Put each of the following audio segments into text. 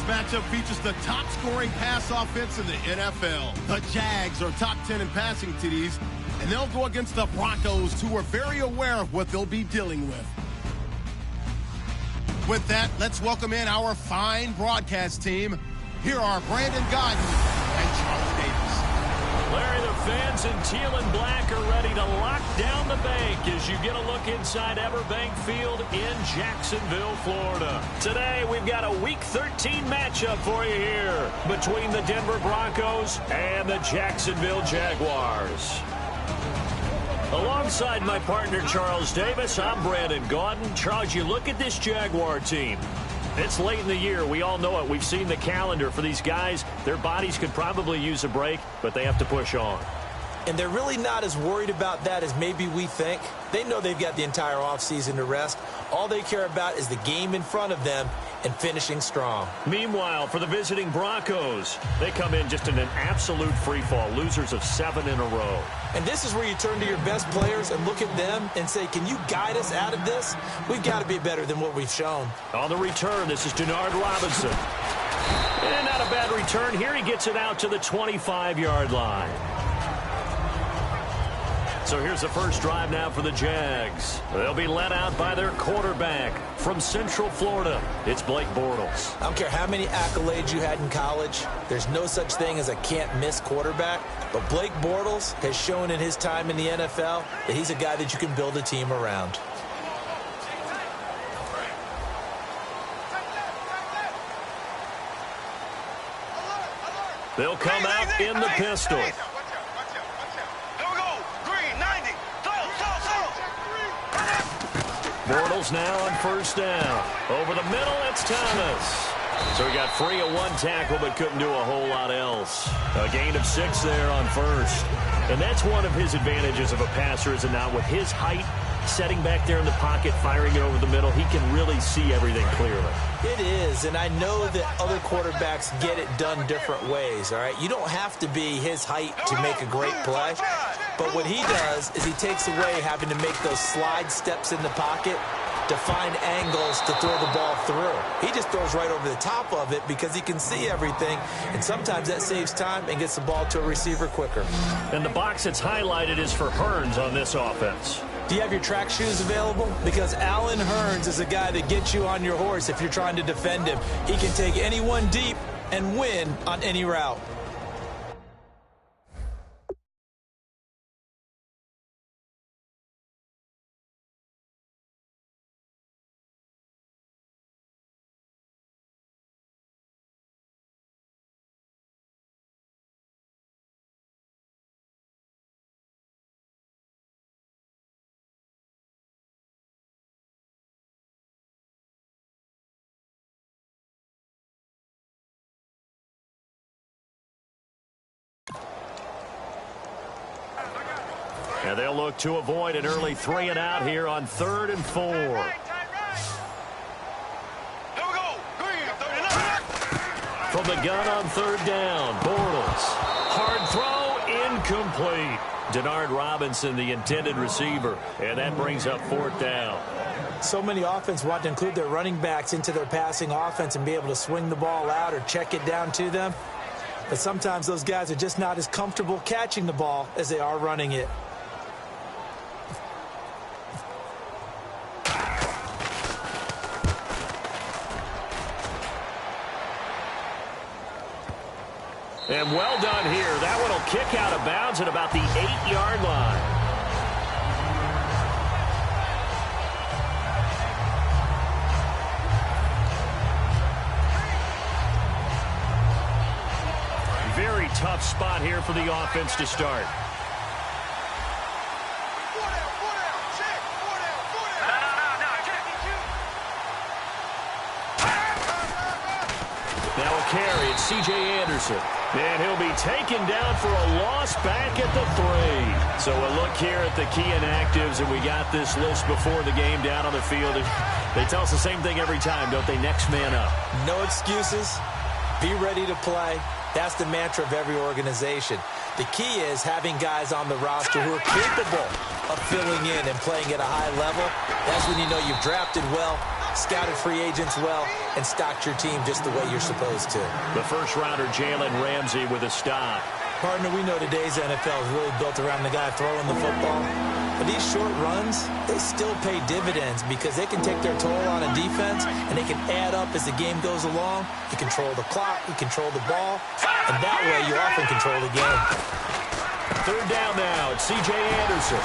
matchup features the top-scoring pass offense in the NFL. The Jags are top 10 in passing TDs, and they'll go against the Broncos, who are very aware of what they'll be dealing with. With that, let's welcome in our fine broadcast team. Here are Brandon Gaudin and Charles Davis. Larry, the fans in teal and black are ready to lock down the bank as you get a look inside Everbank Field in Jacksonville, Florida. Today, we've got a Week 13 matchup for you here between the Denver Broncos and the Jacksonville Jaguars. Alongside my partner, Charles Davis, I'm Brandon Gaudin. Charles, you look at this Jaguar team. It's late in the year. We all know it. We've seen the calendar for these guys. Their bodies could probably use a break, but they have to push on. And they're really not as worried about that as maybe we think. They know they've got the entire offseason to rest. All they care about is the game in front of them and finishing strong. Meanwhile, for the visiting Broncos, they come in just in an absolute free-fall, losers of 7 in a row. And this is where you turn to your best players and look at them and say, can you guide us out of this? We've got to be better than what we've shown. On the return, this is Denard Robinson. And not a bad return here. He gets it out to the 25-yard line. So here's the first drive now for the Jags. They'll be led out by their quarterback from Central Florida. It's Blake Bortles. I don't care how many accolades you had in college. There's no such thing as a can't-miss quarterback. But Blake Bortles has shown in his time in the NFL that he's a guy that you can build a team around. They'll come out in the pistol. Bortles now on first down. Over the middle, it's Thomas. So he got free of one tackle but couldn't do a whole lot else. A gain of 6 there on first. And that's one of his advantages of a passer, is it not? With his height, setting back there in the pocket, firing it over the middle, he can really see everything clearly. It is, and I know that other quarterbacks get it done different ways, all right? You don't have to be his height to make a great play. But what he does is he takes away having to make those slide steps in the pocket to find angles to throw the ball through. He just throws right over the top of it because he can see everything, and sometimes that saves time and gets the ball to a receiver quicker. And the box that's highlighted is for Hearns on this offense. Do you have your track shoes available? Because Allen Hearns is a guy that gets you on your horse if you're trying to defend him. He can take anyone deep and win on any route. And they'll look to avoid an early 3 and out here on 3rd and 4. From the gun on 3rd down, Bortles. Hard throw, incomplete. Denard Robinson, the intended receiver, and that brings up 4th down. So many offenses want to include their running backs into their passing offense and be able to swing the ball out or check it down to them. But sometimes those guys are just not as comfortable catching the ball as they are running it. And well done here. That one will kick out of bounds at about the 8-yard line. Very tough spot here for the offense to start. Now a carry. It's C.J. Anderson. And he'll be taken down for a loss back at the 3. So a look here at the key inactives, and we got this list before the game down on the field. They tell us the same thing every time, don't they? Next man up. No excuses. Be ready to play. That's the mantra of every organization. The key is having guys on the roster who are capable of filling in and playing at a high level. That's when you know you've drafted well, scouted free agents well, and stocked your team just the way you're supposed to. The first-rounder Jalen Ramsey with a stop. Partner, we know today's NFL is really built around the guy throwing the football. But these short runs, they still pay dividends because they can take their toll on a defense, and they can add up as the game goes along. You control the clock, you control the ball, and that way you often control the game. Third down now, it's C.J. Anderson.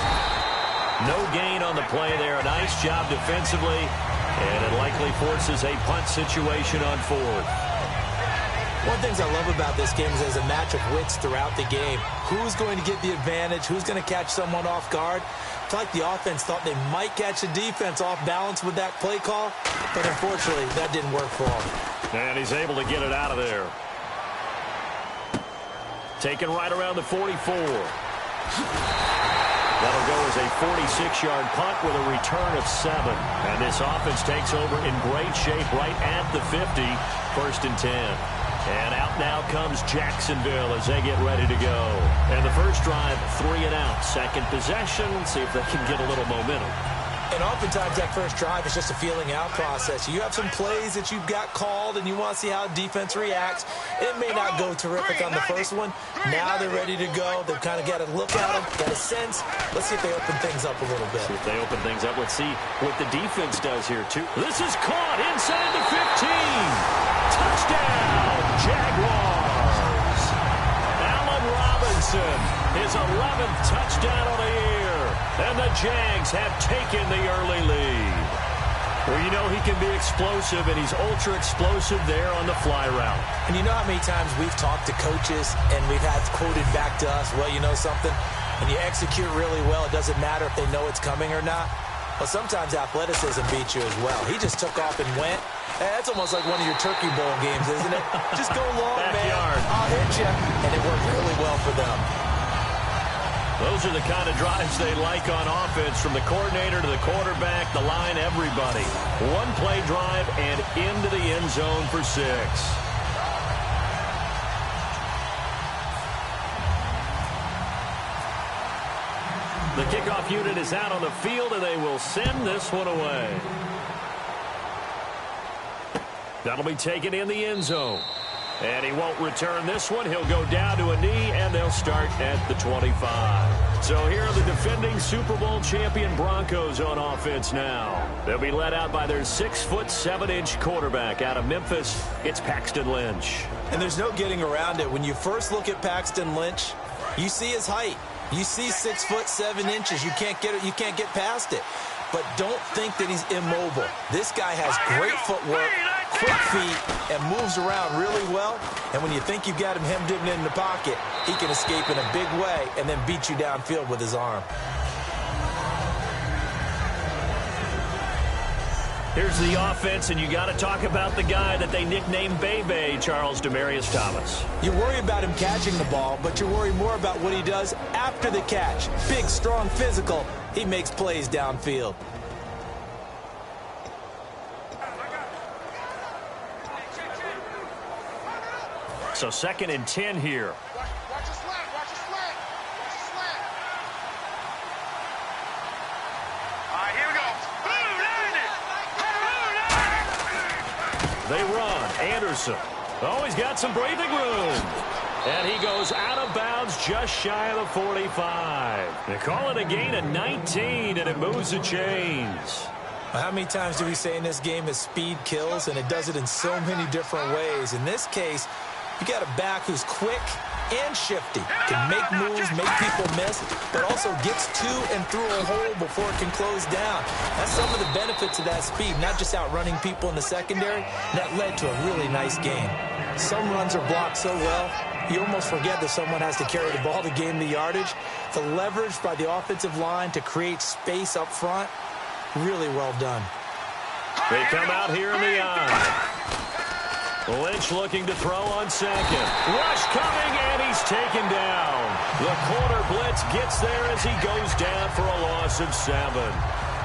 No gain on the play there. A nice job defensively, and it likely forces a punt situation on fourth. One of the things I love about this game is there's a match of wits throughout the game. Who's going to get the advantage? Who's going to catch someone off guard? I feel like the offense thought they might catch the defense off balance with that play call, but unfortunately, that didn't work for him. And he's able to get it out of there. Taken right around the 44. That'll go as a 46-yard punt with a return of 7. And this offense takes over in great shape right at the 50. First and 10. And out now comes Jacksonville as they get ready to go. And the first drive, 3 and out. Second possession, see if they can get a little momentum. And oftentimes that first drive is just a feeling out process. You have some plays that you've got called and you want to see how defense reacts. It may not go terrific on the first one. Now they're ready to go. They've kind of got a look at them, got a sense. Let's see if they open things up a little bit. See if they open things up. Let's see what the defense does here, too. This is caught inside the 15. Touchdown, Jaguars. Allen Robinson, his 11th touchdown of the year. And the Jags have taken the early lead. Well, you know he can be explosive, and he's ultra-explosive there on the fly route. And you know how many times we've talked to coaches, and we've had quoted back to us, well, you know something? When you execute really well, it doesn't matter if they know it's coming or not. Well, sometimes athleticism beats you as well. He just took off and went. That's almost like one of your Turkey Bowl games, isn't it? Just go long, Backyard. man. I'll hit you. And it worked really well for them. Those are the kind of drives they like on offense, from the coordinator to the quarterback, the line, everybody. One-play drive and into the end zone for 6. The kickoff unit is out on the field, and they will send this one away. That'll be taken in the end zone. And he won't return this one. He'll go down to a knee, and they'll start at the 25. So here are the defending Super Bowl champion Broncos on offense now. They'll be led out by their 6'7" quarterback out of Memphis. It's Paxton Lynch. And there's no getting around it. When you first look at Paxton Lynch, you see his height. You see 6'7". You can't get it. You can't get past it. But don't think that he's immobile. This guy has great footwork, quick feet, and moves around really well. And when you think you've got him hemmed in the pocket, he can escape in a big way and then beat you downfield with his arm. Here's the offense, and you got to talk about the guy that they nicknamed Bebe, Charles Demaryius Thomas. You worry about him catching the ball, but you worry more about what he does after the catch. Big, strong, physical. He makes plays downfield. So 2nd and 10 here. Watch the slant, watch the slant, watch the slant. All right, here we go. They run. Anderson. Oh, he's got some breathing room. And he goes out of bounds just shy of the 45. They call it a gain of 19, and it moves the chains. How many times do we say in this game that speed kills, and it does it in so many different ways? In this case, you got a back who's quick and shifty, can make moves, make people miss, but also gets to and through a hole before it can close down. That's some of the benefits of that speed, not just outrunning people in the secondary. That led to a really nice game. Some runs are blocked so well, you almost forget that someone has to carry the ball to gain the yardage. The leverage by the offensive line to create space up front, really well done. They come out here in the eye. Lynch looking to throw on 2nd. Rush coming, and he's taken down. The corner blitz gets there as he goes down for a loss of 7.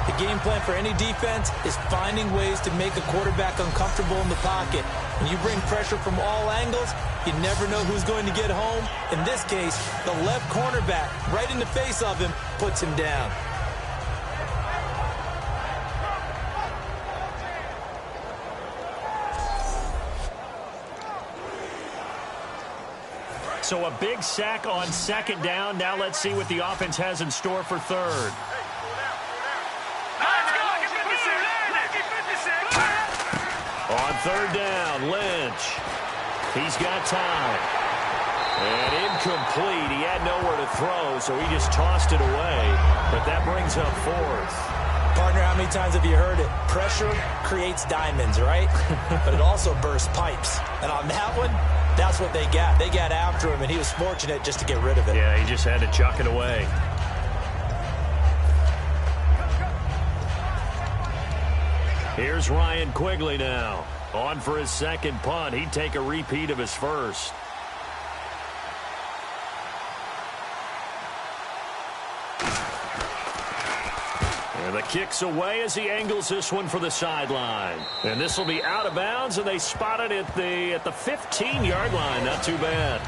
The game plan for any defense is finding ways to make a quarterback uncomfortable in the pocket. When you bring pressure from all angles, you never know who's going to get home. In this case, the left cornerback, right in the face of him, puts him down. So a big sack on second down. Now let's see what the offense has in store for third. On third down, Lynch. He's got time. And incomplete. He had nowhere to throw, so he just tossed it away. But that brings up fourth. Partner, how many times have you heard it? Pressure creates diamonds, right? But it also bursts pipes. And on that one, that's what they got. They got after him, and he was fortunate just to get rid of it. Yeah, he just had to chuck it away. Here's Ryan Quigley now. On for his second punt. He'd take a repeat of his first. And the kick's away as he angles this one for the sideline. And this will be out of bounds, and they spot it at the 15-yard line. Not too bad.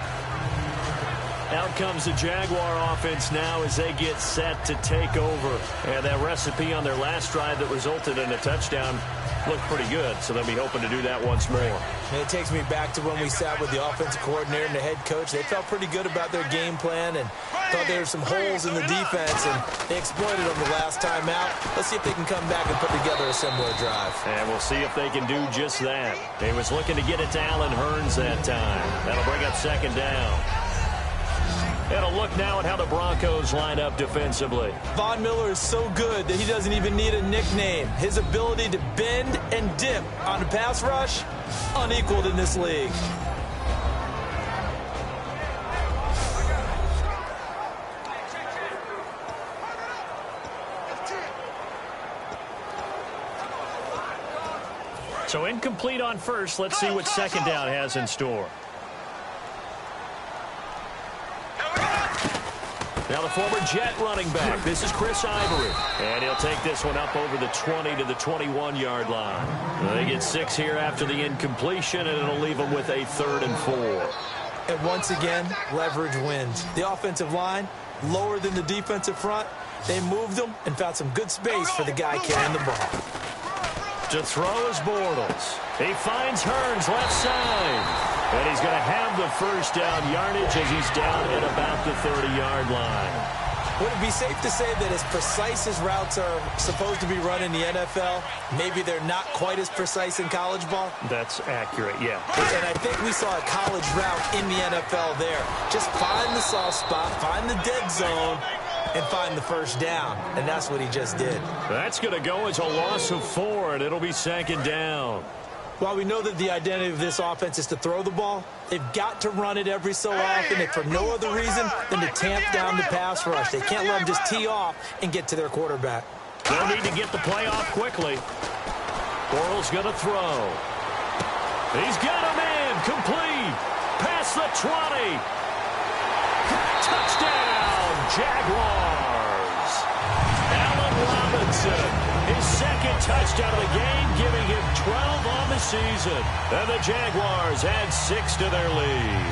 Out comes the Jaguar offense now as they get set to take over. And that recipe on their last drive that resulted in a touchdown looked pretty good, so they'll be hoping to do that once more. And it takes me back to when we sat with the offensive coordinator and the head coach. They felt pretty good about their game plan and thought there were some holes in the defense, and they exploited them the last time out. Let's see if they can come back and put together a similar drive. And we'll see if they can do just that. He was looking to get it to Allen Hurns that time. That'll bring up second down. And a look now at how the Broncos line up defensively. Von Miller is so good that he doesn't even need a nickname. His ability to bend and dip on the pass rush, unequaled in this league. So incomplete on first. Let's see what second down has in store. Now the former Jet running back. This is Chris Ivory. And he'll take this one up over the 20 to the 21-yard line. They get 6 here after the incompletion, and it'll leave them with a 3rd and 4. And once again, leverage wins. The offensive line, lower than the defensive front. They moved them and found some good space for the guy carrying the ball. To throw is Bortles. He finds Hurns left side. And he's going to have the first down yardage as he's down at about the 30-yard line. Would it be safe to say that as precise as routes are supposed to be run in the NFL, maybe they're not quite as precise in college ball? That's accurate, yeah. And I think we saw a college route in the NFL there. Just find the soft spot, find the dead zone, and find the first down. And that's what he just did. That's going to go as a loss of 4, and it'll be second down. While we know that the identity of this offense is to throw the ball, they've got to run it every so often, and for no other reason than to tamp down the pass rush. They can't let them just tee off and get to their quarterback. They'll need to get the play off quickly. Bortles going to throw. He's got him in. Complete. Past the 20. Touchdown, Jaguars. Allen Robinson. His second touchdown of the game, giving him 12 on the season. And the Jaguars add 6 to their lead.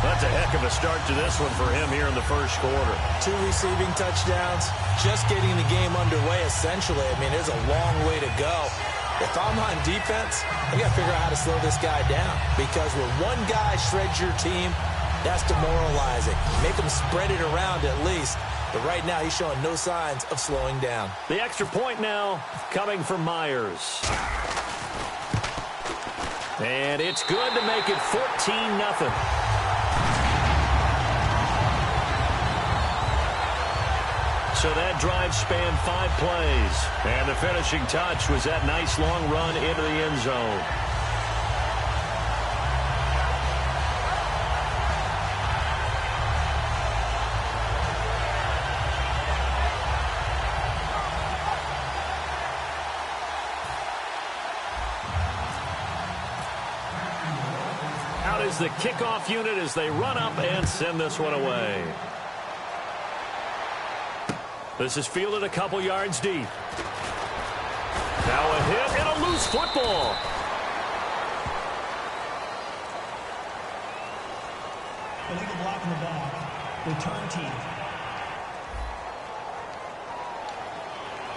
That's a heck of a start to this one for him here in the first quarter. 2 receiving touchdowns, just getting the game underway, essentially. I mean, there's a long way to go. If I'm on defense, I got to figure out how to slow this guy down. Because when one guy shreds your team, that's demoralizing. Make them spread it around at least. But right now, he's showing no signs of slowing down. The extra point now coming from Myers. And it's good to make it 14-0. So that drive spanned 5 plays. And the finishing touch was that nice long run into the end zone. Is the kickoff unit as they run up and send this one away. This is fielded a couple yards deep. Now a hit and a loose football. Illegal block in the back. Return team.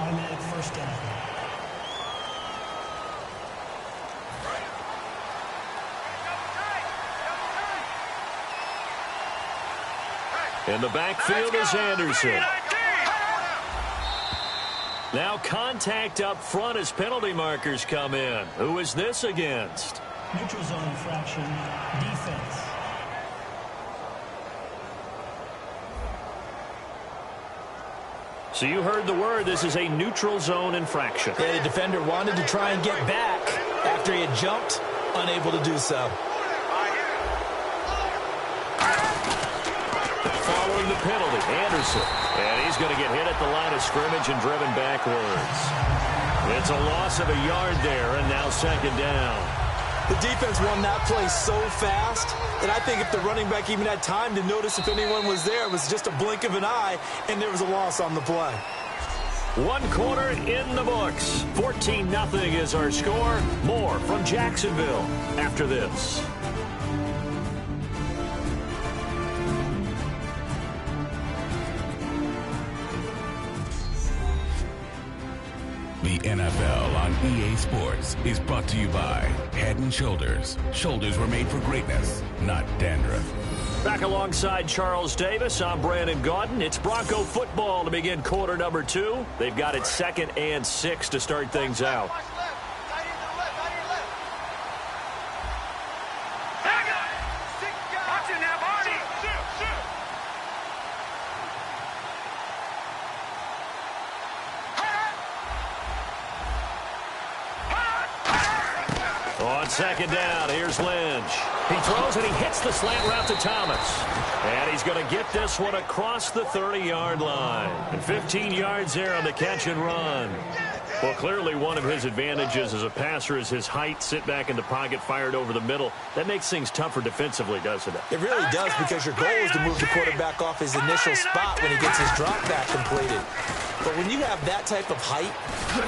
Automatic first down. In the backfield is Anderson. Now contact up front as penalty markers come in. Who is this against? Neutral zone infraction, defense. So you heard the word. This is a neutral zone infraction. Yeah, the defender wanted to try and get back after he had jumped, unable to do so. Following the penalty, Anderson. And he's going to get hit at the line of scrimmage and driven backwards. It's a loss of a yard there, and now second down. The defense won that play so fast that I think if the running back even had time to notice if anyone was there, it was just a blink of an eye, and there was a loss on the play. One quarter in the books. 14-0 is our score. More from Jacksonville after this. The NFL on EA Sports is brought to you by Head & Shoulders. Shoulders were made for greatness, not dandruff. Back alongside Charles Davis, I'm Brandon Gaudin. It's Bronco football to begin quarter number 2. They've got it 2nd and 6 to start things out. On second down, here's Lynch. He throws and he hits the slant route to Thomas. And he's going to get this one across the 30-yard line. And 15 yards there on the catch and run. Well, clearly one of his advantages as a passer is his height. Sit back in the pocket, fired over the middle. That makes things tougher defensively, doesn't it? It really does, because your goal is to move the quarterback off his initial spot when he gets his drop back completed. But when you have that type of height,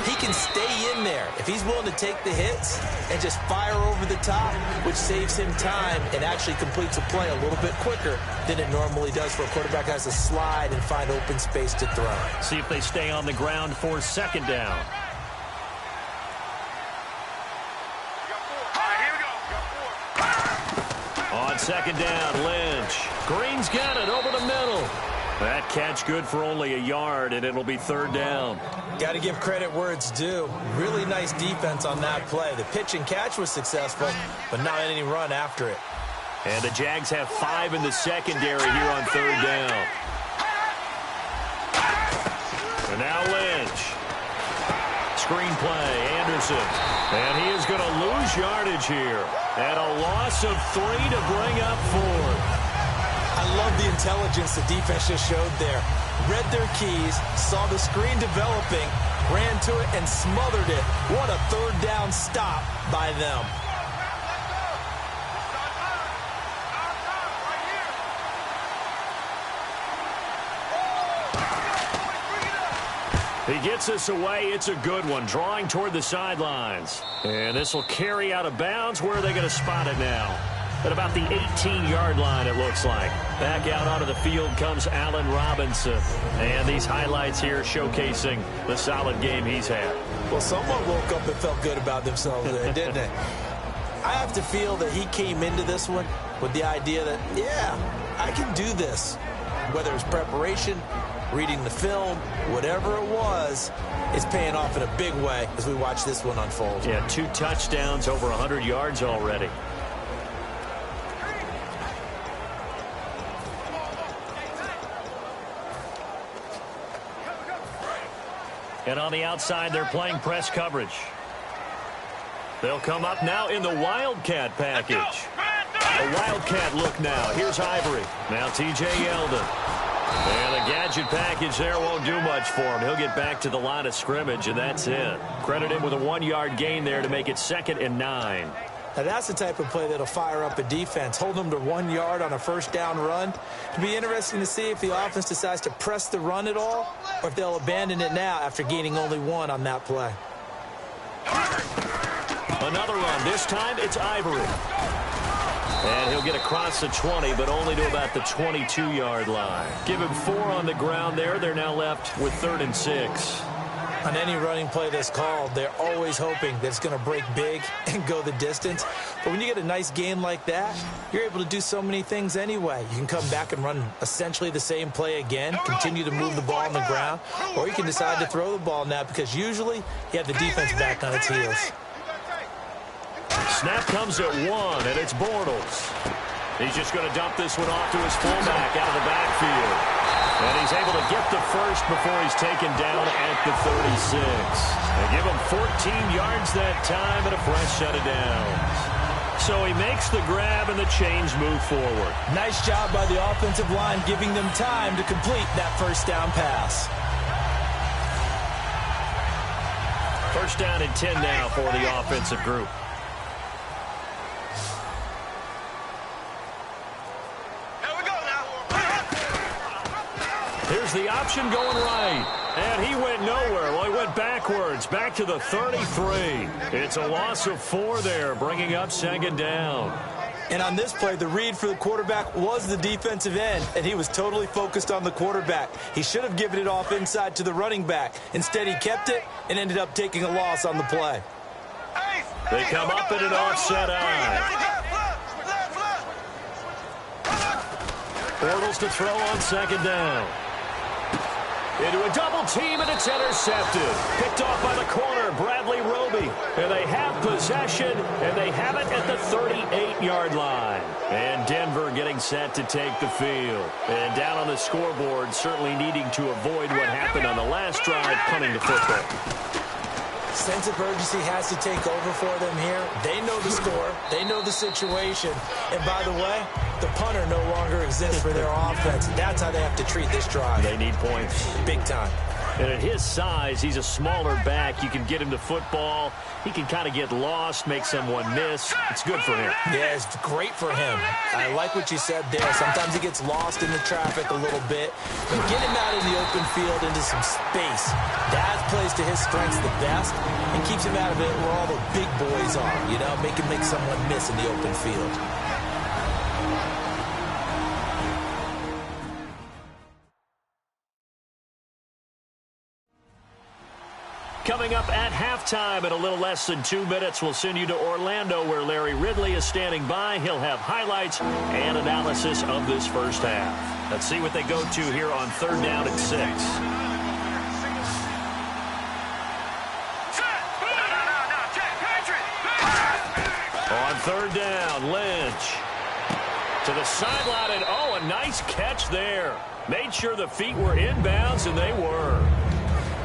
he can stay in there if he's willing to take the hits and just fire over the top, which saves him time and actually completes a play a little bit quicker than it normally does for a quarterback who has to slide and find open space to throw. See if they stay on the ground for second down. On second down, Lynch. Green's got it over the middle. That catch good for only a yard, and it'll be third down. Got to give credit where it's due. Really nice defense on that play. The pitch and catch was successful, but not any run after it. And the Jags have 5 in the secondary here on third down. And now Lynch. Screen play, Anderson. And he is going to lose yardage here. And a loss of 3 to bring up 4. I love the intelligence the defense just showed there. Read their keys, saw the screen developing, ran to it, and smothered it. What a third down stop by them. He gets this away. It's a good one, drawing toward the sidelines. And this will carry out of bounds. Where are they going to spot it now? At about the 18-yard line, it looks like. Back out onto the field comes Allen Robinson. And these highlights here showcasing the solid game he's had. Well, someone woke up and felt good about themselves there, didn't they? I have to feel that he came into this one with the idea that, yeah, I can do this. Whether it's preparation, reading the film, whatever it was, it's paying off in a big way as we watch this one unfold. Yeah, 2 touchdowns, over 100 yards already. And on the outside, they're playing press coverage. They'll come up now in the Wildcat package. A Wildcat look now. Here's Ivory. Now T.J. Yeldon. And the gadget package there won't do much for him. He'll get back to the line of scrimmage, and that's it. Credit him with a 1-yard gain there to make it 2nd and 9. Now, that's the type of play that'll fire up a defense. Hold them to 1 yard on a first down run. It'll be interesting to see if the offense decides to press the run at all or if they'll abandon it now after gaining only 1 on that play. Another run. This time it's Ivory. And he'll get across the 20, but only to about the 22-yard line. Give him 4 on the ground there. They're now left with 3rd and 6. On any running play that's called, they're always hoping that it's going to break big and go the distance. But when you get a nice gain like that, you're able to do so many things anyway. You can come back and run essentially the same play again, continue to move the ball on the ground, or you can decide to throw the ball now because usually you have the defense back on its heels. Snap comes at 1, and it's Bortles. He's just going to dump this one off to his fullback out of the backfield. And he's able to get the first before he's taken down at the 36. They give him 14 yards that time and a fresh set of downs. So he makes the grab and the chains move forward. Nice job by the offensive line giving them time to complete that first down pass. First down and 10 now for the offensive group. Here's the option going right. And he went nowhere. Well, he went backwards, back to the 33. It's a loss of 4 there, bringing up second down. And on this play, the read for the quarterback was the defensive end, and he was totally focused on the quarterback. He should have given it off inside to the running back. Instead, he kept it and ended up taking a loss on the play. They come up in an offset eye. Bortles to throw on second down. Into a double team, and it's intercepted. Picked off by the corner, Bradley Roby. And they have possession, and they have it at the 38-yard line. And Denver getting set to take the field. And down on the scoreboard, certainly needing to avoid what happened on the last drive, punting the football. Sense of urgency has to take over for them here. They know the score. They know the situation. And by the way, the punter no longer exists for their offense. That's how they have to treat this drive. They need points. Big time. And at his size, he's a smaller back. You can get him to football. He can kind of get lost, make someone miss. It's good for him. Yeah, it's great for him. I like what you said there. Sometimes he gets lost in the traffic a little bit. But get him out in the open field into some space. That plays to his strengths the best and keeps him out of it where all the big boys are. You know, make someone miss in the open field. Coming up at halftime in a little less than 2 minutes, we'll send you to Orlando where Larry Ridley is standing by. He'll have highlights and analysis of this first half. Let's see what they go to here on 3rd down and 6. On 3rd down, Lynch to the sideline, and oh, a nice catch there. Made sure the feet were inbounds, and they were.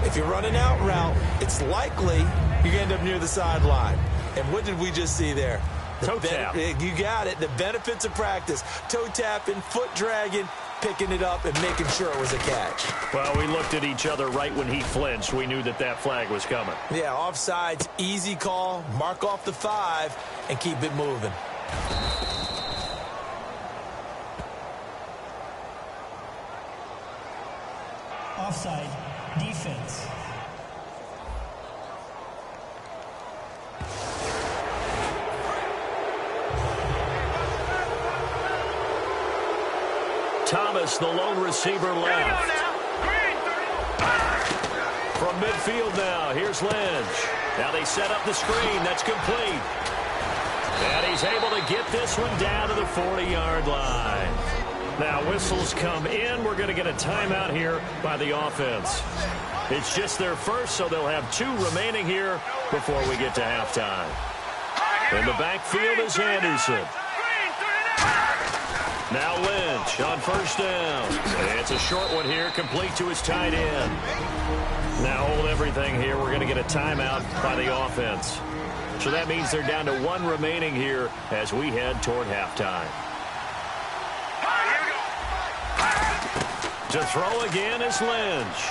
If you're running out route, it's likely you're going to end up near the sideline. And what did we just see there? Toe tap. You got it. The benefits of practice. Toe tapping, foot dragging, picking it up, and making sure it was a catch. Well, we looked at each other right when he flinched. We knew that flag was coming. Yeah, offsides, easy call. Mark off the 5 and keep it moving. Offside. Defense. Thomas, the lone receiver, left. From midfield now, here's Lynch. Now they set up the screen. That's complete. And he's able to get this one down to the 40-yard line. Now whistles come in. We're going to get a timeout here by the offense. It's just their first, so they'll have 2 remaining here before we get to halftime. In the backfield is Anderson. Now Lynch on 1st down. It's a short one here, complete to his tight end. Now hold everything here. We're going to get a timeout by the offense. So that means they're down to 1 remaining here as we head toward halftime. To throw again is Lynch.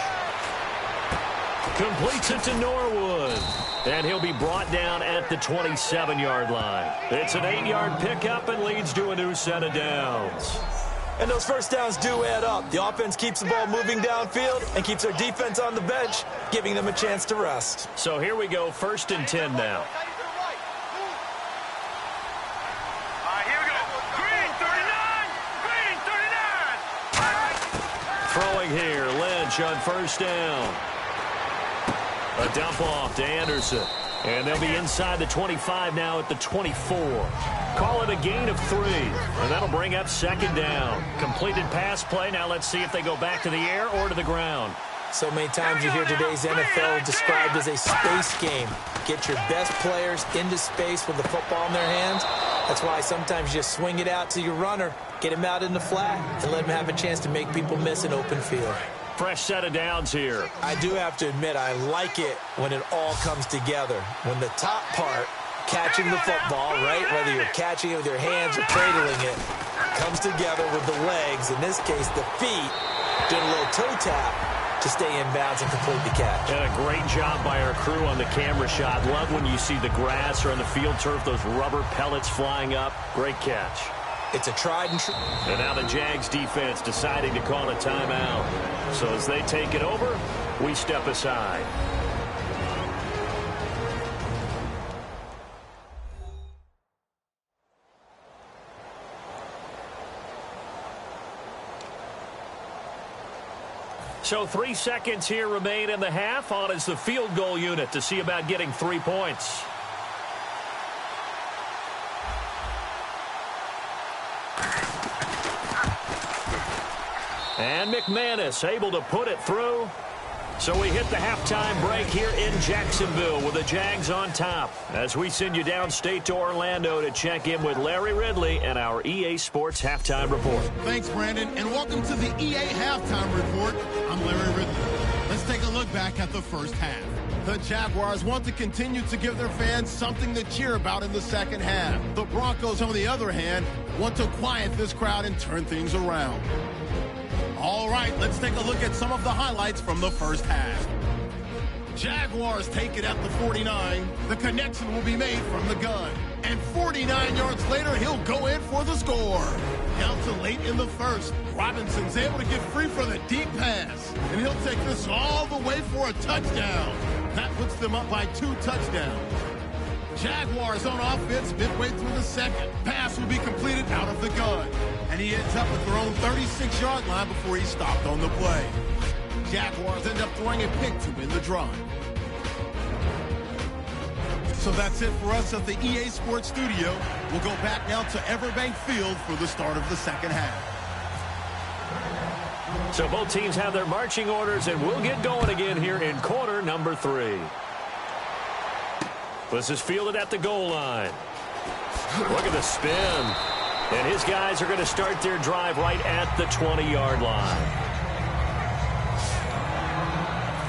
Completes it to Norwood. And he'll be brought down at the 27-yard line. It's an 8-yard pickup and leads to a new set of downs. And those first downs do add up. The offense keeps the ball moving downfield and keeps our defense on the bench, giving them a chance to rest. So here we go, 1st and 10 now. Throwing here, Lynch on 1st down. A dump off to Anderson. And they'll be inside the 25 now at the 24. Call it a gain of 3. And that'll bring up second down. Completed pass play. Now let's see if they go back to the air or to the ground. So many times you hear today's NFL described as a space game. Get your best players into space with the football in their hands. That's why sometimes you just swing it out to your runner, get him out in the flat, and let him have a chance to make people miss an open field. Fresh set of downs here. I do have to admit, I like it when it all comes together. When the top part, catching the football, right, whether you're catching it with your hands or cradling it, comes together with the legs, in this case the feet, doing a little toe tap to stay in bounds and complete the catch. And a great job by our crew on the camera shot. Love when you see the grass or on the field turf, those rubber pellets flying up. Great catch. It's a tried and true. And now the Jags defense deciding to call a timeout. So as they take it over, we step aside. So 3 seconds here remain in the half. On is the field goal unit to see about getting 3 points. And McManus able to put it through. So we hit the halftime break here in Jacksonville with the Jags on top as we send you downstate to Orlando to check in with Larry Ridley and our EA Sports Halftime Report. Thanks, Brandon, and welcome to the EA Halftime Report. I'm Larry Ridley. Let's take a look back at the first half. The Jaguars want to continue to give their fans something to cheer about in the second half. The Broncos, on the other hand, want to quiet this crowd and turn things around. All right, let's take a look at some of the highlights from the first half. Jaguars take it at the 49. The connection will be made from the gun. And 49 yards later, he'll go in for the score. Down to late in the first, Robinson's able to get free for the deep pass. And he'll take this all the way for a touchdown. That puts them up by 2 touchdowns. Jaguars on offense midway through the second. Pass will be completed out of the gun. And he ends up at their own 36-yard line before he stopped on the play. Jaguars end up throwing a pick to win the drive. So that's it for us at the EA Sports Studio. We'll go back now to Everbank Field for the start of the second half. So both teams have their marching orders, and we'll get going again here in quarter number 3. This is fielded at the goal line. Look at the spin. And his guys are going to start their drive right at the 20-yard line.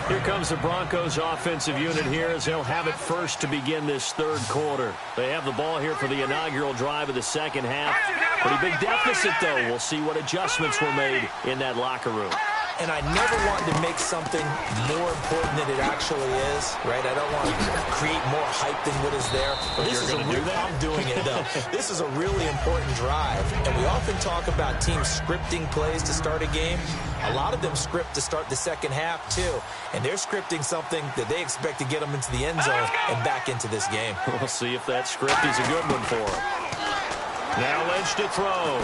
Here comes the Broncos offensive unit here as they'll have it first to begin this third quarter. They have the ball here for the inaugural drive of the second half. Pretty big deficit, though. We'll see what adjustments were made in that locker room. And I never want to make something more important than it actually is, right? I don't want to create more hype than what is there. But you're going to do that? I'm doing it, though. This is a really important drive, and we often talk about teams scripting plays to start a game. A lot of them script to start the second half, too. And they're scripting something that they expect to get them into the end zone and back into this game. We'll see if that script is a good one for them. Now Lynch to throw.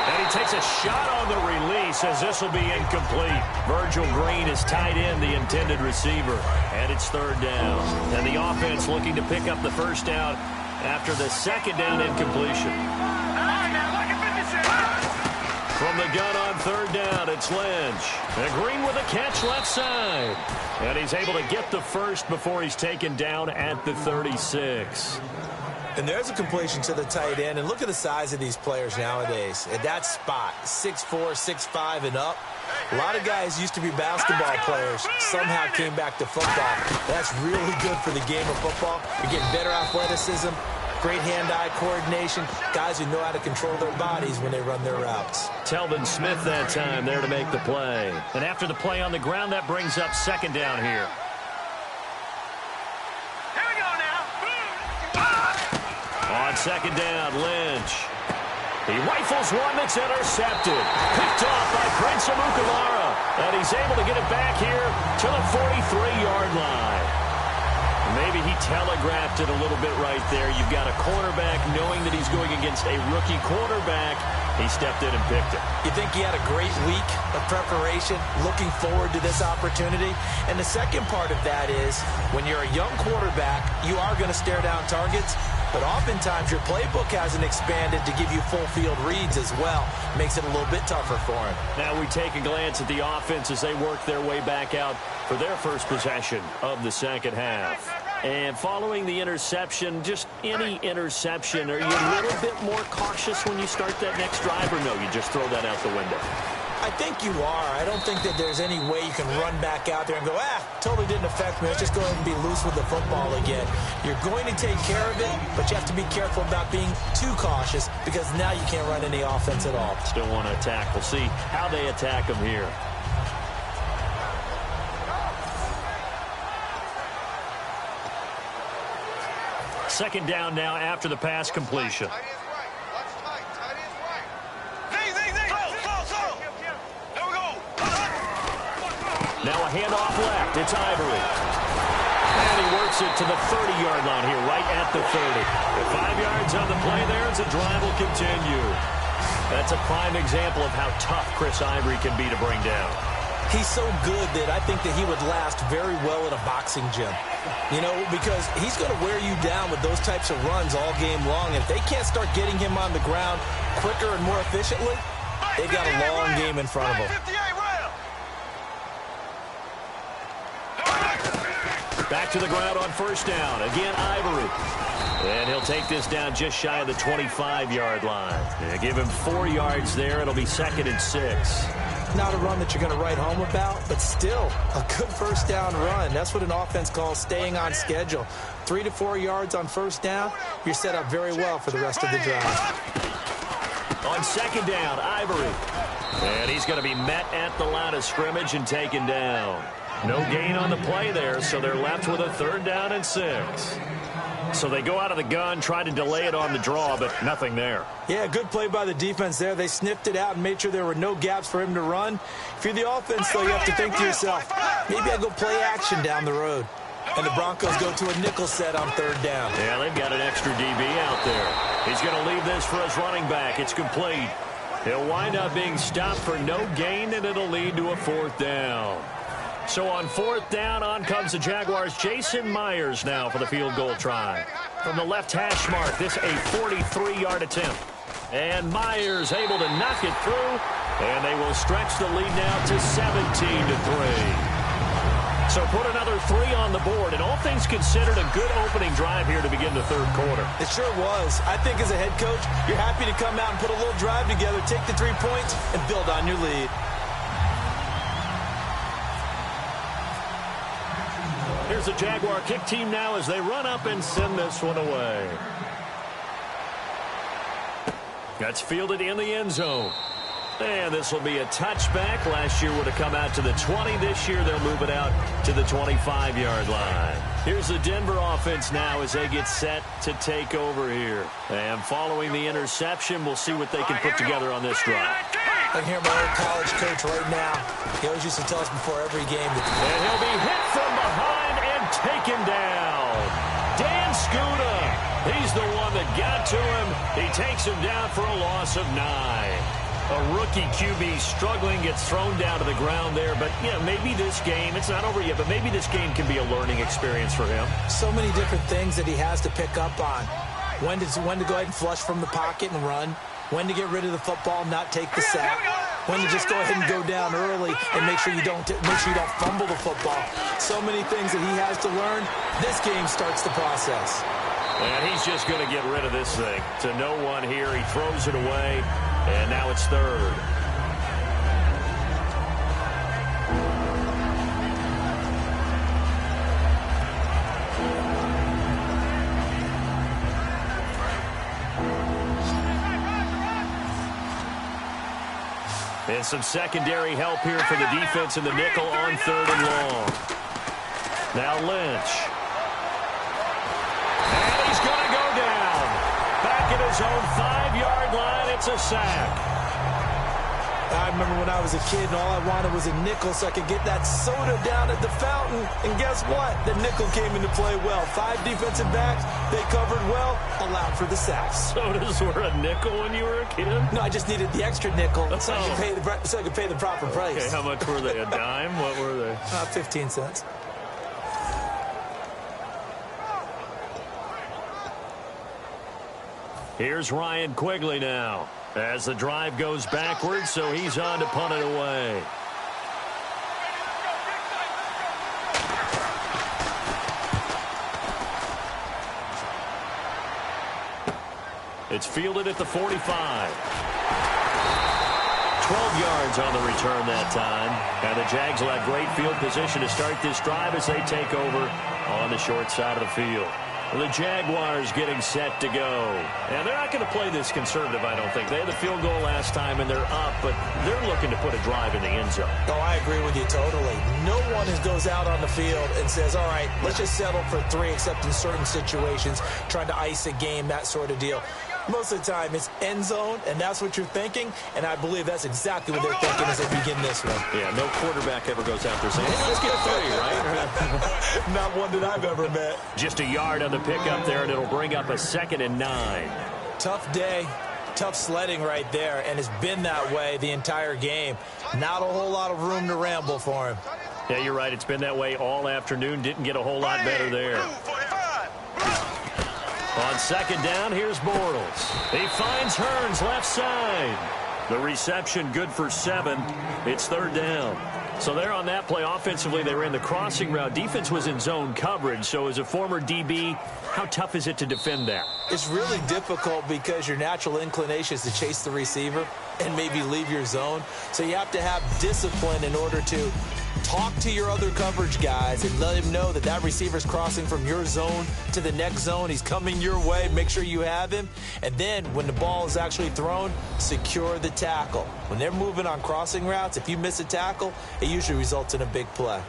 And he takes a shot on the release as this will be incomplete. Virgil Green is tied in, the intended receiver. And it's third down. And the offense looking to pick up the first down after the second down incompletion. From the gun on third down, it's Lynch. And Green with a catch left side. And he's able to get the first before he's taken down at the 36. And there's a completion to the tight end. And look at the size of these players nowadays. At that spot, 6'4", 6'5", and up. A lot of guys used to be basketball players. Somehow came back to football. That's really good for the game of football. You're getting better athleticism, great hand-eye coordination. Guys who know how to control their bodies when they run their routes. Telvin Smith that time there to make the play. And after the play on the ground, that brings up second down here. On second down, Lynch. He rifles one that's intercepted. Picked off by Prince Amukamara. And he's able to get it back here to the 43-yard line. Maybe he telegraphed it a little bit right there. You've got a cornerback knowing that he's going against a rookie quarterback. He stepped in and picked it. You think he had a great week of preparation, looking forward to this opportunity? And the second part of that is, when you're a young quarterback, you are going to stare down targets, but oftentimes your playbook hasn't expanded to give you full field reads as well. Makes it a little bit tougher for him. Now we take a glance at the offense as they work their way back out for their first possession of the second half. And following the interception, just any interception, are you a little bit more cautious when you start that next drive, or no, you just throw that out the window? I think you are. I don't think that there's any way you can run back out there and go, totally didn't affect me. Let's just go ahead and be loose with the football again. You're going to take care of it, but you have to be careful about being too cautious because now you can't run any offense at all. Still want to attack. We'll see how they attack them here. Second down now after the pass completion. Now a handoff left. It's Ivory. And he works it to the 30-yard line here, right at the 30. With 5 yards on the play there as the drive will continue. That's a prime example of how tough Chris Ivory can be to bring down. He's so good that I think that he would last very well in a boxing gym. You know, because he's going to wear you down with those types of runs all game long. And if they can't start getting him on the ground quicker and more efficiently, they've got a long game in front of them. Back to the ground on first down. Again, Ivory. And he'll take this down just shy of the 25-yard line. Give him 4 yards there. It'll be 2nd and 6. Not a run that you're going to write home about, but still a good first down run. That's what an offense calls staying on schedule. 3 to 4 yards on first down, you're set up very well for the rest of the drive. On second down, Ivory. And he's going to be met at the line of scrimmage and taken down. No gain on the play there, so they're left with a 3rd down and 6. So they go out of the gun, try to delay it on the draw, but nothing there. Yeah, good play by the defense there. They sniffed it out and made sure there were no gaps for him to run. If you're the offense, though, you have to think to yourself, maybe I go play action down the road. And the Broncos go to a nickel set on 3rd down. Yeah, they've got an extra DB out there. He's going to leave this for his running back. It's complete. He'll wind up being stopped for no gain, and it'll lead to a 4th down. So on 4th down, on comes the Jaguars. Jason Myers now for the field goal try. From the left hash mark, this a 43-yard attempt. And Myers able to knock it through, and they will stretch the lead now to 17-3. So put another 3 on the board, and all things considered, a good opening drive here to begin the 3rd quarter. It sure was. I think as a head coach, you're happy to come out and put a little drive together, take the 3 points, and build on your lead. Here's the Jaguar kick team now as they run up and send this one away. That's fielded in the end zone. And this will be a touchback. Last year would have come out to the 20. This year they'll move it out to the 25-yard line. Here's the Denver offense now as they get set to take over here. And following the interception, we'll see what they can put together on this drive. I can hear my old college coach right now. He always used to tell us before every game. And he'll be hit from behind and taken down. Dan Scuda. He's the one that got to him. He takes him down for a loss of 9. A rookie QB struggling, gets thrown down to the ground there. But, yeah, maybe this game, it's not over yet, but maybe this game can be a learning experience for him. So many different things that he has to pick up on. When to go ahead and flush from the pocket and run. When to get rid of the football, not take the sack. When to just go ahead and go down early and make sure you don't fumble the football. So many things that he has to learn. This game starts the process. And he's just going to get rid of this thing. To no one here. He throws it away. And now it's 3rd. And some secondary help here for the defense in the nickel on 3rd and long. Now Lynch. And he's going to go down. Back at his own 5-yard line, it's a sack. I remember when I was a kid and all I wanted was a nickel so I could get that soda down at the fountain. And guess what? The nickel came into play well. 5 defensive backs, they covered well, allowed for the sacks. Sodas were a nickel when you were a kid? No, I just needed the extra nickel so I could pay the proper price. Okay, how much were they? A dime? What were they? 15 cents. Here's Ryan Quigley now as the drive goes backwards, so he's on to punt it away. It's fielded at the 45. 12 yards on the return that time. And the Jags will have great field position to start this drive as they take over on the short side of the field. The Jaguars getting set to go. And they're not going to play this conservative, I don't think. They had the field goal last time, and they're up, but they're looking to put a drive in the end zone. Oh, I agree with you totally. No one goes out on the field and says, all right, let's just settle for 3, except in certain situations, trying to ice a game, that sort of deal. Most of the time, it's end zone, and that's what you're thinking, and I believe that's exactly what they're thinking as they begin this one. Yeah, no quarterback ever goes out there saying, hey, let's get 3, right? Not one that I've ever met. Just a yard on the pickup there, and it'll bring up a 2nd and 9. Tough day, tough sledding right there, and it's been that way the entire game. Not a whole lot of room to ramble for him. Yeah, you're right. It's been that way all afternoon. Didn't get a whole lot better there. On 2nd down, here's Bortles. He finds Hearns left side. The reception good for 7. It's 3rd down. So there on that play, offensively, they ran the crossing route. Defense was in zone coverage. So as a former DB, how tough is it to defend that? It's really difficult because your natural inclination is to chase the receiver and maybe leave your zone. So you have to have discipline in order to talk to your other coverage guys and let him know that that receiver's crossing from your zone to the next zone. He's coming your way. Make sure you have him. And then when the ball is actually thrown, secure the tackle. When they're moving on crossing routes, if you miss a tackle, it usually results in a big play.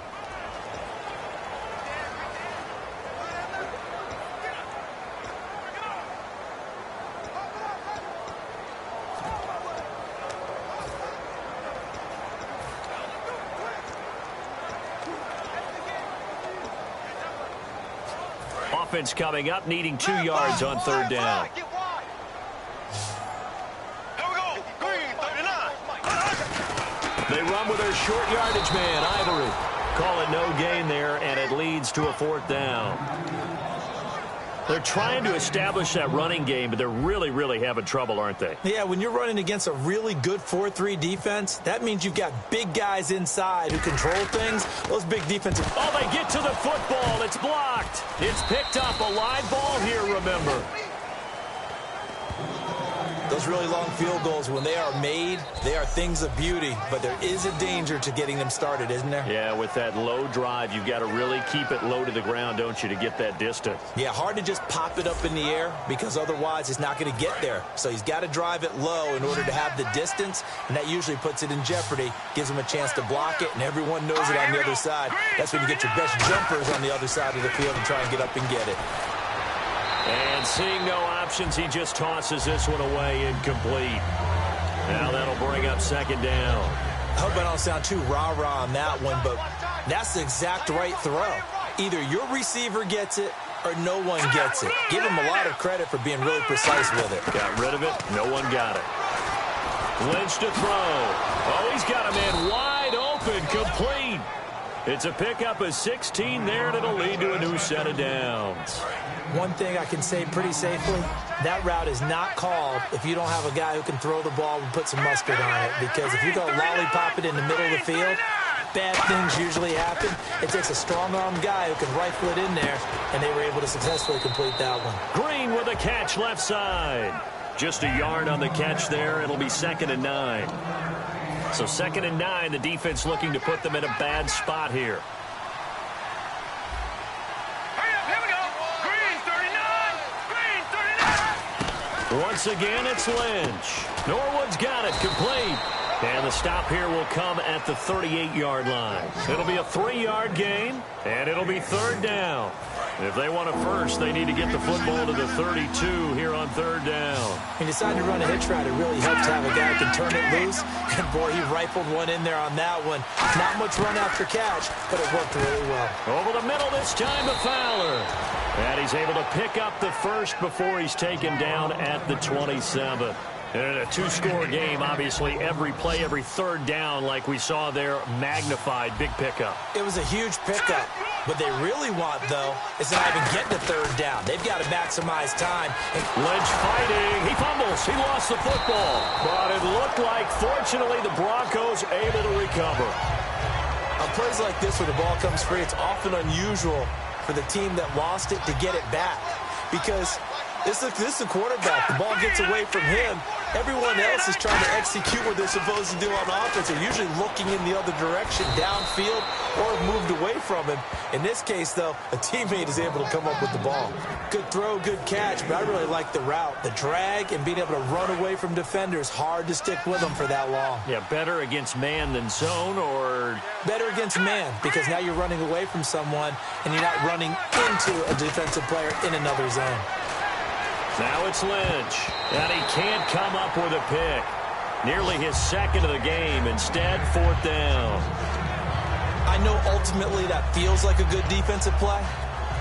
Offense coming up, needing 2 yards on 3rd down. They run with their short yardage man, Ivory. Call it no gain there, and it leads to a 4th down. They're trying to establish that running game, but they're really having trouble, aren't they? Yeah, when you're running against a really good 4-3 defense, that means you've got big guys inside who control things. Those big defensive... Oh, they get to the football. It's blocked. It's picked up. A live ball here, remember. Those really long field goals, when they are made, they are things of beauty, but there is a danger to getting them started, isn't there? Yeah, with that low drive, you've got to really keep it low to the ground, don't you, to get that distance. Yeah, hard to just pop it up in the air because otherwise it's not going to get there. So he's got to drive it low in order to have the distance, and that usually puts it in jeopardy, gives him a chance to block it, and everyone knows it on the other side. That's when you get your best jumpers on the other side of the field and try and get up and get it. And seeing no options, he just tosses this one away, incomplete. Now that'll bring up 2nd down. I hope I don't sound too rah-rah on that one, but that's the exact right throw. Either your receiver gets it or no one gets it. Give him a lot of credit for being really precise with it. Got rid of it. No one got it. Lynch to throw. Oh, he's got a man wide open, complete. It's a pickup of 16 there, and it'll lead to a new set of downs. One thing I can say pretty safely, that route is not called if you don't have a guy who can throw the ball and put some mustard on it. Because if you go lollipop it in the middle of the field, bad things usually happen. It takes a strong-armed guy who can rifle it in there, and they were able to successfully complete that one. Green with a catch left side. Just a yard on the catch there. It'll be 2nd and 9. So 2nd and 9, the defense looking to put them in a bad spot here. Once again, it's Lynch. Norwood's got it, complete. And the stop here will come at the 38-yard line. It'll be a 3-yard gain, and it'll be 3rd down. If they want a first, they need to get the football to the 32 here on third down. He decided to run a hitch route. It really helped to have a guy who can turn it loose. And, boy, he rifled one in there on that one. Not much run after catch, but it worked really well. Over the middle this time to Fowler. And he's able to pick up the first before he's taken down at the 27. And in a two-score game, obviously, every play, every third down, like we saw there, magnified. Big pickup. It was a huge pickup. What they really want, though, is to not even get to third down. They've got to maximize time. Lynch fighting. He fumbles. He lost the football. But it looked like, fortunately, the Broncos able to recover. On plays like this where the ball comes free, it's often unusual for the team that lost it to get it back. Because this is a quarterback. The ball gets away from him. Everyone else is trying to execute what they're supposed to do on offense. They're usually looking in the other direction, downfield, or moved away from him. In this case, though, a teammate is able to come up with the ball. Good throw, good catch, but I really like the route. The drag and being able to run away from defenders. Hard to stick with them for that long. Yeah, better against man than zone, or better against man, because now you're running away from someone and you're not running into a defensive player in another zone. Now it's Lynch, and he can't come up with a pick. Nearly his second of the game. Instead, fourth down. I know ultimately that feels like a good defensive play,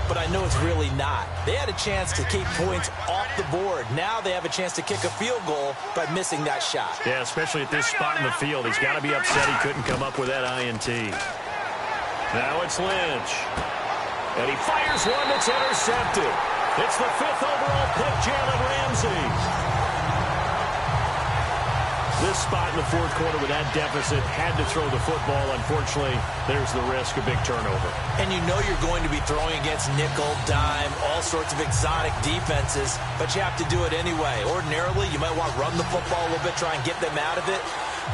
but I know it's really not. They had a chance to keep points off the board. Now they have a chance to kick a field goal by missing that shot. Yeah, especially at this spot in the field. He's got to be upset he couldn't come up with that INT. Now it's Lynch, and he fires one that's intercepted. It's the 5th overall pick, Jalen Ramsey. This spot in the fourth quarter with that deficit, had to throw the football. Unfortunately, there's the risk of big turnover. And you know you're going to be throwing against nickel, dime, all sorts of exotic defenses, but you have to do it anyway. Ordinarily, you might want to run the football a little bit, try and get them out of it.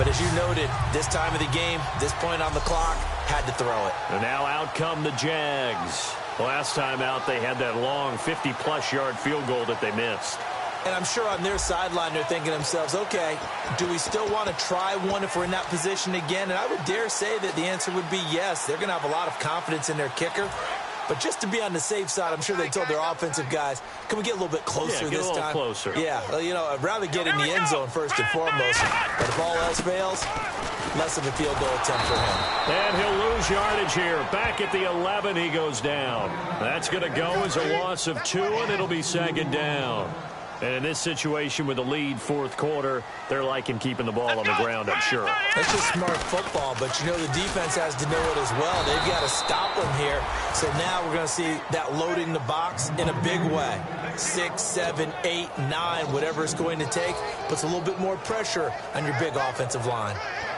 But as you noted, this time of the game, this point on the clock, had to throw it. And now out come the Jags. Last time out, they had that long 50-plus yard field goal that they missed. And I'm sure on their sideline, they're thinking to themselves, okay, do we still want to try one if we're in that position again? And I would dare say that the answer would be yes. They're going to have a lot of confidence in their kicker. But just to be on the safe side, I'm sure they told their offensive guys, can we get a little bit closer this time? Yeah, get a little closer. Yeah, well, you know, I'd rather get in the end zone first and foremost. But if all else fails, less of a field goal attempt for him. And he'll lose yardage here. Back at the 11, he goes down. That's going to go as a loss of 2, and it'll be second down. And in this situation with the lead fourth quarter, they're liking keeping the ball on the ground, I'm sure. That's just smart football, but you know the defense has to know it as well. They've got to stop them here. So now we're going to see that loading the box in a big way. 6, 7, 8, 9, whatever it's going to take, puts a little bit more pressure on your big offensive line.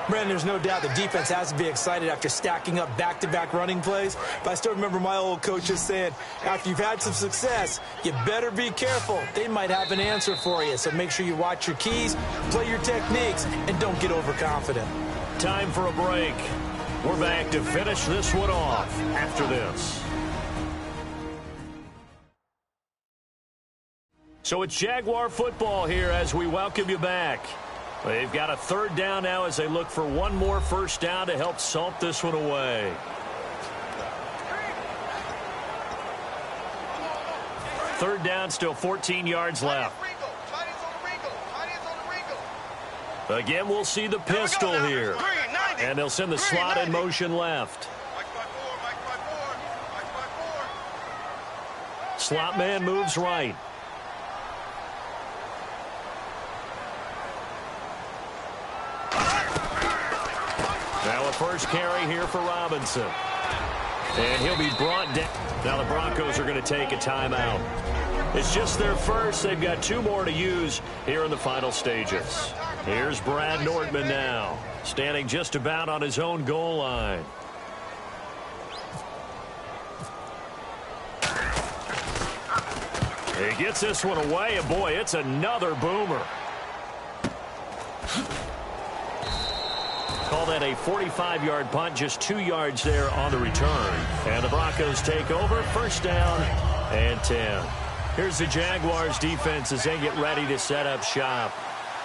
Brandon, there's no doubt the defense has to be excited after stacking up back-to-back running plays. But I still remember my old coaches saying, after you've had some success, you better be careful. They might have an answer for you. So make sure you watch your keys, play your techniques, and don't get overconfident. Time for a break. We're back to finish this one off after this. So it's Jaguar football here as we welcome you back. They've got a third down now as they look for one more first down to help salt this one away. Third down, still 14 yards left. Again, we'll see the pistol here. And they'll send the slot in motion left. Slot man moves right. Now a first carry here for Robinson. And he'll be brought down. Now the Broncos are going to take a timeout. It's just their first. They've got 2 more to use here in the final stages. Here's Brad Nordman now, standing just about on his own goal line. He gets this one away, and boy, it's another boomer. Call that a 45-yard punt, just 2 yards there on the return. And the Broncos take over, first down and 10. Here's the Jaguars defense as they get ready to set up shop.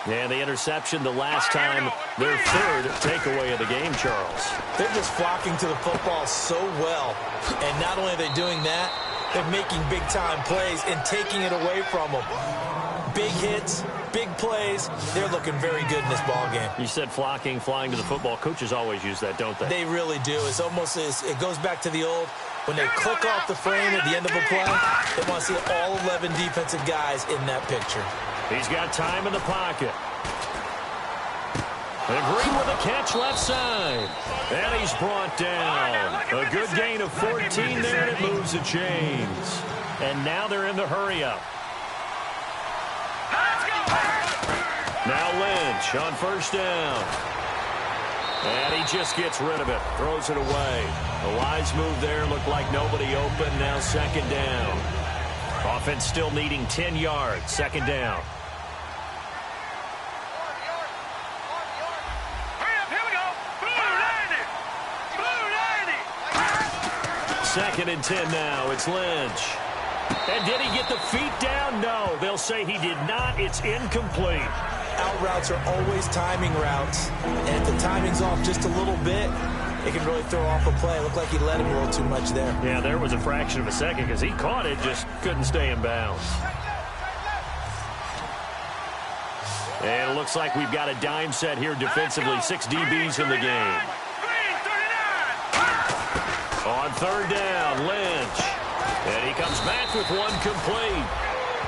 And the interception the last time, their third takeaway of the game, Charles. They're just flocking to the football so well. And not only are they doing that, at making big-time plays and taking it away from them. Big hits, big plays. They're looking very good in this ball game. You said flocking, flying to the football. Coaches always use that, don't they? They really do. It's almost it goes back to the old, when they click off the frame at the end of a play, they want to see all 11 defensive guys in that picture. He's got time in the pocket. And Green with a catch left side. And he's brought down. A good gain of 14 there, and it moves the chains. And now they're in the hurry-up. Now Lynch on first down. And he just gets rid of it. Throws it away. A wise move there. Looked like nobody open. Now second down. Offense still needing 10 yards. Second down. Second and 10 now. It's Lynch. And did he get the feet down? No. They'll say he did not. It's incomplete. Out routes are always timing routes. And if the timing's off just a little bit, it can really throw off a play. It looked like he let him a little too much there. Yeah, there was a fraction of a second because he caught it, just couldn't stay in bounds. And it looks like we've got a dime set here defensively. 6 DBs in the game. On third down, Lynch. And he comes back with one complete.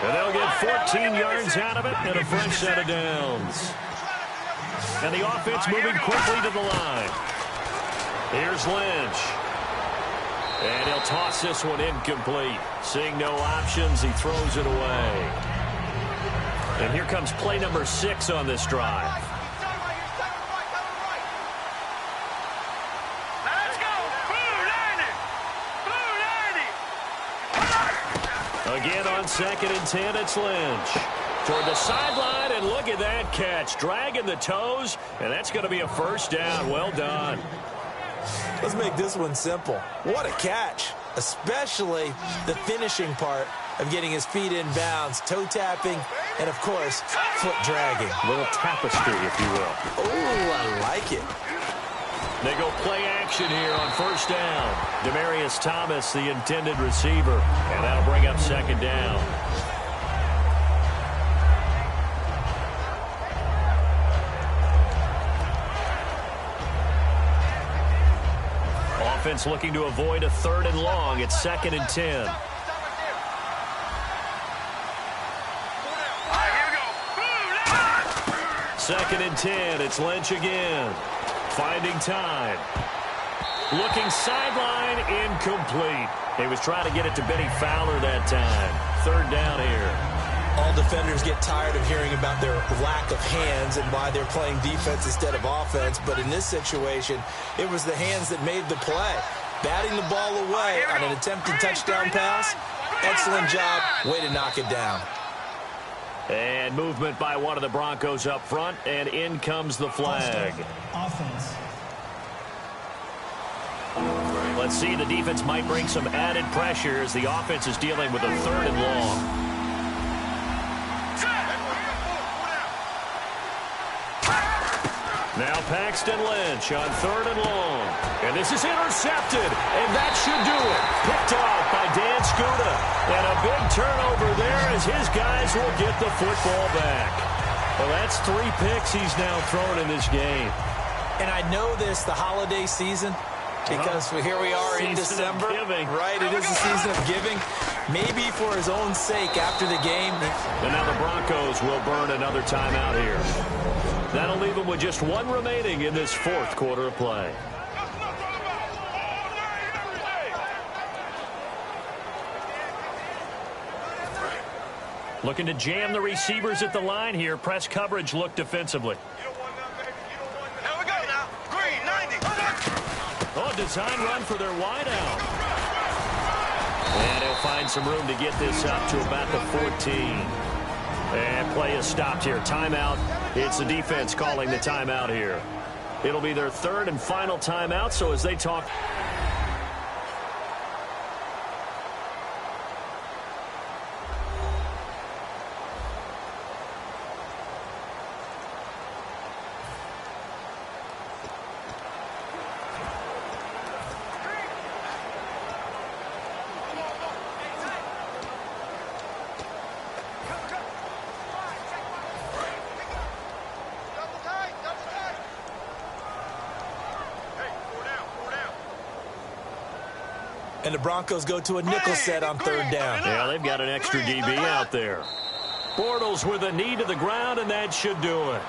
And they'll get 14 yards out of it and a fresh set of downs. And the offense moving quickly to the line. Here's Lynch. And he'll toss this one incomplete. Seeing no options, he throws it away. And here comes play number 6 on this drive. Again on second and 10, it's Lynch. Toward the sideline, and look at that catch. Dragging the toes, and that's going to be a first down. Well done. Let's make this one simple. What a catch, especially the finishing part of getting his feet in bounds, toe tapping, and, of course, foot dragging. A little tapestry, if you will. Oh, I like it. They go play action here on first down. Demaryius Thomas, the intended receiver, and that'll bring up second down. Offense looking to avoid a third and long. It's second and 10. Second and 10. It's Lynch again. Finding time. Looking sideline, incomplete. He was trying to get it to Benny Fowler that time. Third down here. All defenders get tired of hearing about their lack of hands and why they're playing defense instead of offense. But in this situation, it was the hands that made the play. Batting the ball away on an attempted touchdown pass. Excellent job. Way to knock it down. And movement by one of the Broncos up front, and in comes the flag. Offense. Let's see, the defense might bring some added pressure as the offense is dealing with a third and long. Now Paxton Lynch on third and long. And this is intercepted, and that should do it. Picked off by Dan Skuta. And a big turnover there as his guys will get the football back. Well, that's 3 picks he's now thrown in this game. And I know this, the holiday season, because here we are in December. Right, it is the season of giving. Maybe for his own sake after the game. And now the Broncos will burn another timeout here. That'll leave them with just 1 remaining in this 4th quarter of play. Looking to jam the receivers at the line here. Press coverage look defensively. Here we go now. Green, 90. Oh, design run for their wideout. And he'll find some room to get this up to about the 14. And play is stopped here. Timeout. It's the defense calling the timeout here. It'll be their 3rd and final timeout, so as they talk... And the Broncos go to a nickel set on third down. Yeah, they've got an extra DB out there. Bortles with a knee to the ground, and that should do it.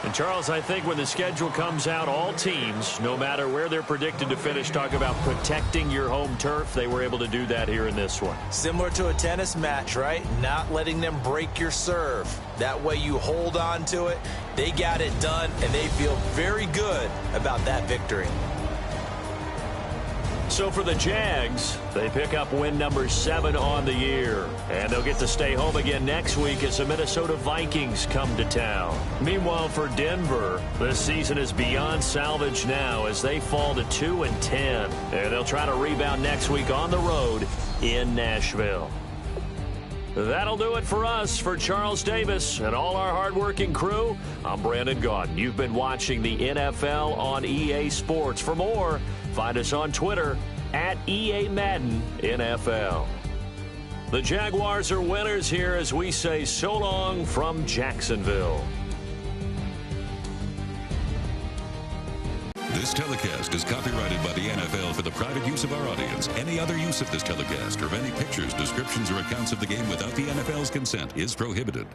And Charles, I think when the schedule comes out, all teams, no matter where they're predicted to finish, talk about protecting your home turf. They were able to do that here in this one. Similar to a tennis match, right? Not letting them break your serve. That way you hold on to it. They got it done, and they feel very good about that victory. So for the Jags, they pick up win number 7 on the year. And they'll get to stay home again next week as the Minnesota Vikings come to town. Meanwhile, for Denver, this season is beyond salvage now as they fall to 2-10. And they'll try to rebound next week on the road in Nashville. That'll do it for us. For Charles Davis and all our hardworking crew, I'm Brandon Gaudin. You've been watching the NFL on EA Sports. For more, find us on Twitter at EA Madden NFL. The Jaguars are winners here as we say so long from Jacksonville. This telecast is copyrighted by the NFL for the private use of our audience. Any other use of this telecast or of any pictures, descriptions, or accounts of the game without the NFL's consent is prohibited.